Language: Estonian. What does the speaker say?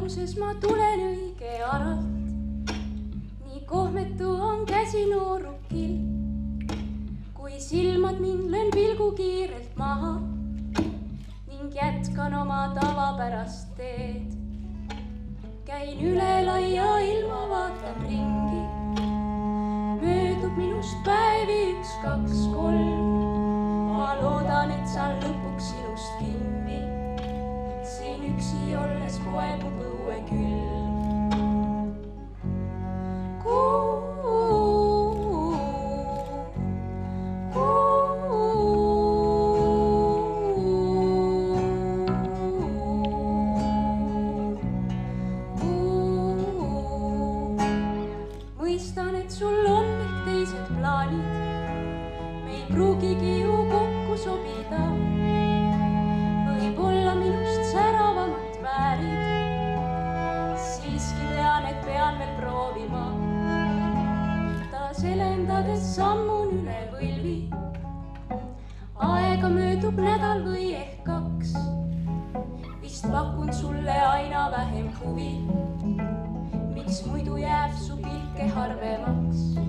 valguses ma tulen õige aralt. Nii kohmetu on käsi noorukil. Kui silmad mind löön pilgu kiirelt maha ning jätkan oma tavapärast teed. Käin üle laia ilma, vaatan ringi. Möödub minust päevi 1, 2, 3. Ma loodan, et saan lõpuks sinust kinni. Siin üksi olles poebub õue külm. Mõistan, et sul on ehk teised plaanid. Me ei pruugigi ju kokku sobida. Võib-olla minust säravamat väärid. Siiski tean, et pean veel proovima. Taas elendades sammun üle võlvi. Aega möödub nädal või ehk 2. Vist pakun sulle aina vähem huvi. Miks muidu jääb su pilke harvemaks?